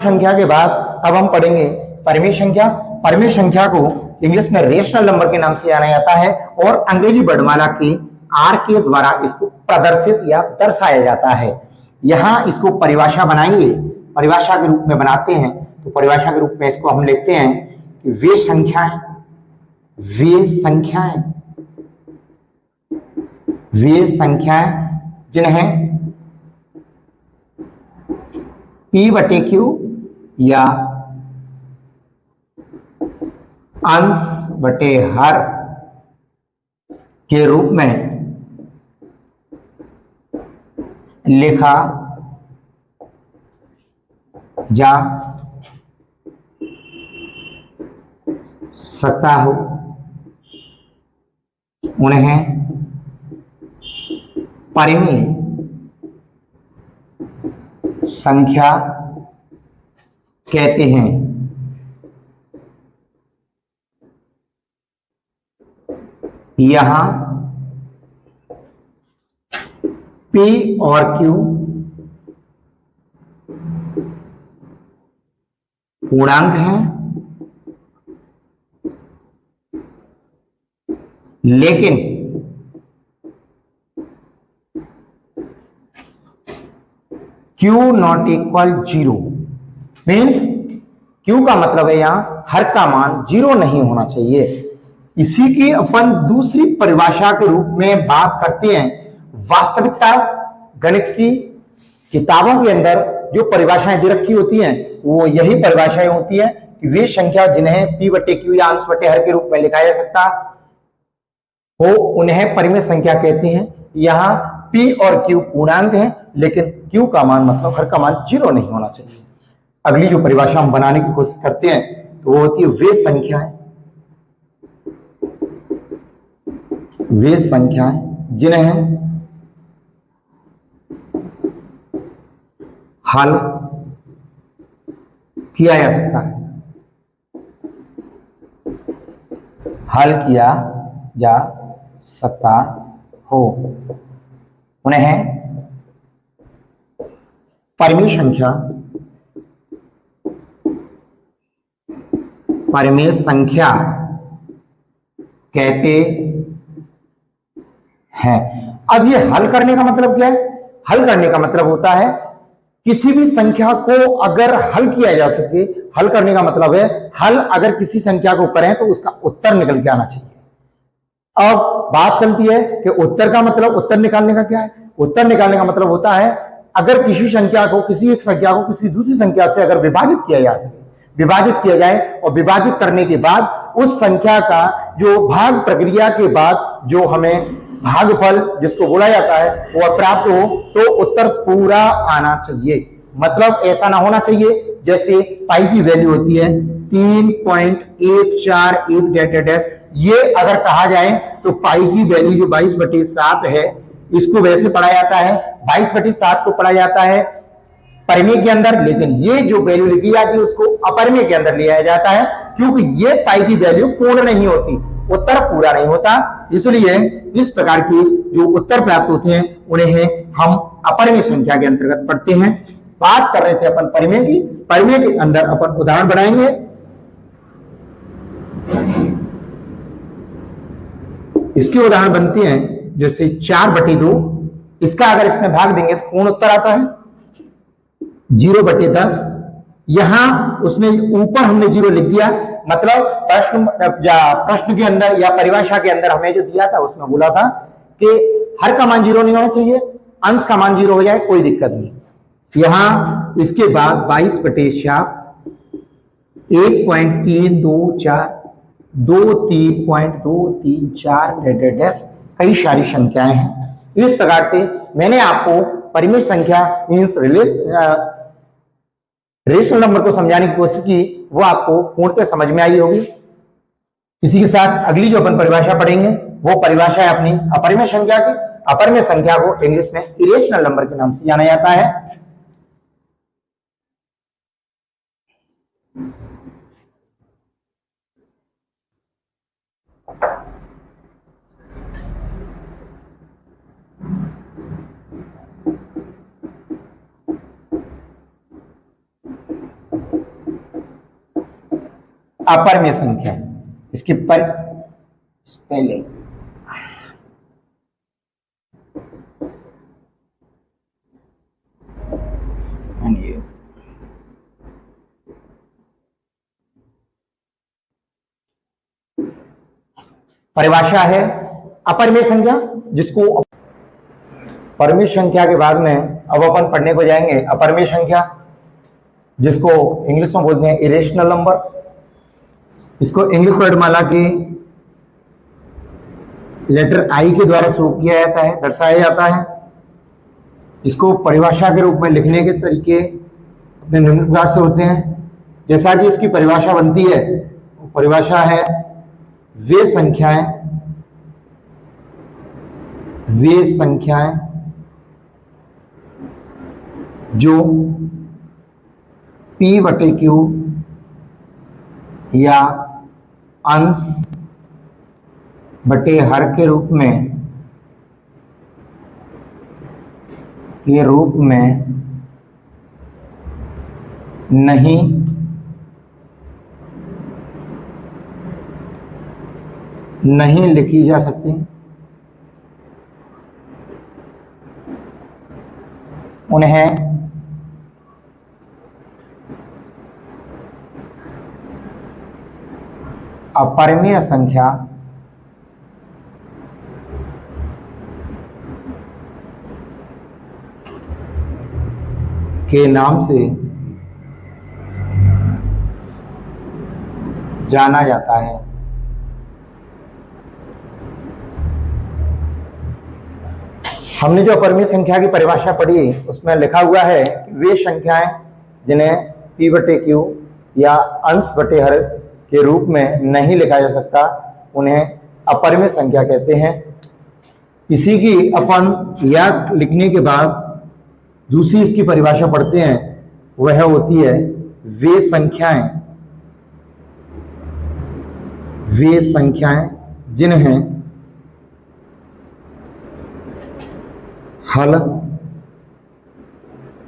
संख्या के बाद अब हम पढ़ेंगे परिमेय संख्या। परिमेय संख्या को इंग्लिश में रेशनल नंबर के नाम से जाना जाता है और अंग्रेजी वर्णमाला के आर के द्वारा इसको प्रदर्शित या दर्शाया जाता है। यहाँ इसको परिभाषा बनाएंगे, परिभाषा के रूप में बनाते हैं। तो परिभाषा के रूप में इसको हम लिखते हैं कि वे संख्याएं जिन्हें P/Q या अंश/हर के रूप में लिखा जा सकता हो उन्हें परिमेय संख्या कहते हैं। यहां P और Q पूर्णांक हैं, लेकिन Q not equal 0 means Q का मतलब है यहां हर का मान 0 नहीं होना चाहिए। इसी की अपन दूसरी परिभाषा के रूप में बात करते हैं। वास्तविकता गणित की किताबों के अंदर जो परिभाषाएं दे रखी होती हैं वो यही परिभाषाएं होती हैं कि वे संख्या जिन्हें P/Q या अंश/हर के रूप में लिखा जा सकता हो उन्हें परिमेय संख्या कहते हैं। यहाँ P और Q पूर्णांक हैं, लेकिन Q का मान मतलब हर का मान 0 नहीं होना चाहिए। अगली जो परिभाषा हम बनाने की कोशिश करते हैं तो वो होती है वे संख्याएं जिन्हें हल किया जा सकता है, हल किया जा सकता हो उन्हें परिमेय संख्या कहते हैं। अब ये हल करने का मतलब क्या है? हल करने का मतलब होता है किसी भी संख्या को अगर हल किया जा सके। हल करने का मतलब है हल अगर किसी संख्या को करें तो उसका उत्तर निकल के आना चाहिए। अब बात चलती है कि उत्तर का मतलब, उत्तर निकालने का क्या है? उत्तर निकालने का मतलब होता है अगर किसी संख्या को, किसी एक संख्या को किसी दूसरी संख्या से अगर विभाजित किया जा सके, विभाजित किया जाए और विभाजित करने के बाद उस संख्या का जो भाग प्रक्रिया के बाद जो हमें भागफल जिसको बोला जाता है वो प्राप्त हो तो उत्तर पूरा आना चाहिए। मतलब ऐसा ना होना चाहिए जैसे पाई की वैल्यू होती है 3.141 ये अगर कहा जाए तो पाई की वैल्यू जो 22/7 है इसको वैसे पढ़ा जाता है, 22/7 को पढ़ा जाता है परिमेय के अंदर, लेकिन ये जो वैल्यू लिखी जाती है उसको अपरिमेय के अंदर लिया जाता है क्योंकि ये पाई की वैल्यू पूर्ण नहीं होती, उत्तर पूरा नहीं होता। इसलिए इस प्रकार की जो उत्तर प्राप्त होते हैं उन्हें हम अपरिमेय संख्या के अंतर्गत पढ़ते हैं। बात कर रहे थे अपन परिमेय की, परिमेय के अंदर अपन उदाहरण बनाएंगे। इसके उदाहरण बनते हैं जैसे 4/2, इसका अगर इसमें भाग देंगे तो पूर्ण उत्तर आता है 0/10। यहां उसमें ऊपर हमने 0 लिख दिया, मतलब प्रश्न के अंदर या परिभाषा के अंदर हमें जो दिया था उसमें बोला था कि हर का मान 0 नहीं होना चाहिए, अंश का मान 0 हो जाए कोई दिक्कत नहीं। यहां इसके बाद 22/7 1.324 23.234 कई सारी संख्याएं हैं। इस प्रकार से मैंने आपको परिमेय संख्या मीन्स रेशनल नंबर को समझाने की कोशिश की, वो आपको पूर्णतः समझ में आई होगी। इसी के साथ अगली जो अपन परिभाषा पढ़ेंगे वो परिभाषा है अपनी अपरिमेय संख्या की। अपरिमेय संख्या को इंग्लिश में इरेशनल नंबर के नाम से जाना जाता है। अपरिमेय संख्या, इसकी स्पेलिंग परिभाषा है अपरिमेय संख्या, जिसको परिमेय संख्या के बाद में अब अपन पढ़ने को जाएंगे अपरिमेय संख्या, जिसको इंग्लिश में बोलते हैं इरेशनल नंबर। इसको इंग्लिश वर्णमाला की लेटर आई के द्वारा शुरू किया जाता है, दर्शाया जाता है। इसको परिभाषा के रूप में लिखने के तरीके अपने निम्न प्रकार से होते हैं। जैसा कि इसकी परिभाषा बनती है, परिभाषा है वे संख्याएं जो P/Q या अंश बटे हर के रूप में नहीं लिखी जा सकती, उन्हें अपरिमेय संख्या के नाम से जाना जाता है। हमने जो अपरिमेय संख्या की परिभाषा पढ़ी, उसमें लिखा हुआ है कि वे संख्याएं जिन्हें P/Q या अंश बटे हर के रूप में नहीं लिखा जा सकता, उन्हें अपरिमेय संख्या कहते हैं। इसी की अपन याद लिखने के बाद दूसरी इसकी परिभाषा पढ़ते हैं, वह होती है वे संख्याएं जिन्हें हल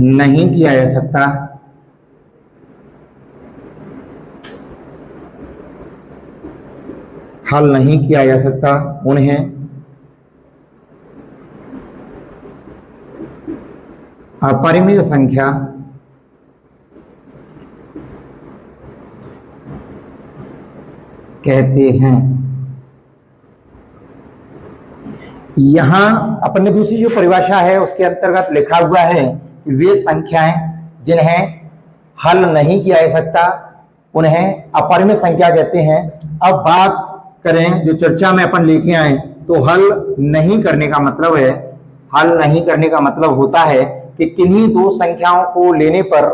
नहीं किया जा सकता, उन्हें अपरिमेय संख्या कहते हैं। यहां अपने दूसरी जो परिभाषा है उसके अंतर्गत लिखा हुआ है कि वे संख्याएं जिन्हें हल नहीं किया जा सकता, उन्हें अपरिमेय संख्या कहते हैं। अब बात करें जो चर्चा में अपन लेके आए, तो हल नहीं करने का मतलब होता है कि किन्हीं दो संख्याओं को लेने पर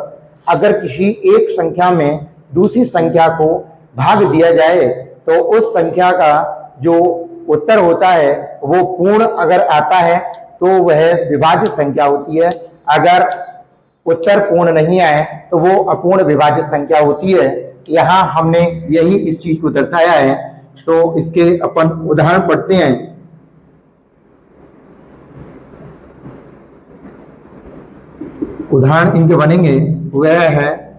अगर किसी एक संख्या में दूसरी संख्या को भाग दिया जाए तो उस संख्या का जो उत्तर होता है वो पूर्ण अगर आता है तो वह विभाज्य संख्या होती है, अगर उत्तर पूर्ण नहीं आए तो वो अपूर्ण विभाज्य संख्या होती है। यहाँ हमने यही इस चीज को दर्शाया है। तो इसके अपन उदाहरण पढ़ते हैं। उदाहरण इनके बनेंगे, वह है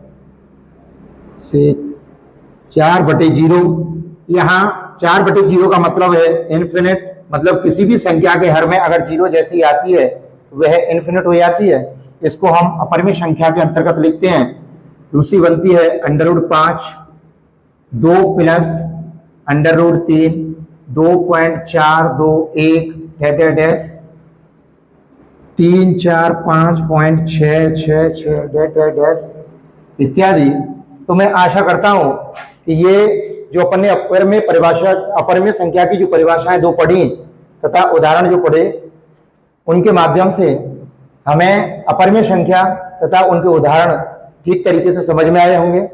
से 4/0। यहाँ 4/0 का मतलब है इन्फिनिट, मतलब किसी भी संख्या के हर में अगर 0 जैसी आती है वह इन्फिनिट हो जाती है। इसको हम अपरिमेय संख्या के अंतर्गत लिखते हैं। दूसरी बनती है √5 2 प्लस √3 2.421 डैश 3 4 5.666 डैश इत्यादि। तो मैं आशा करता हूं कि ये जो अपन ने अपरिमेय संख्या की जो परिभाषाएं दो पढ़ी तथा उदाहरण जो पढ़े, उनके माध्यम से हमें अपरिमेय संख्या तथा उनके उदाहरण ठीक तरीके से समझ में आए होंगे।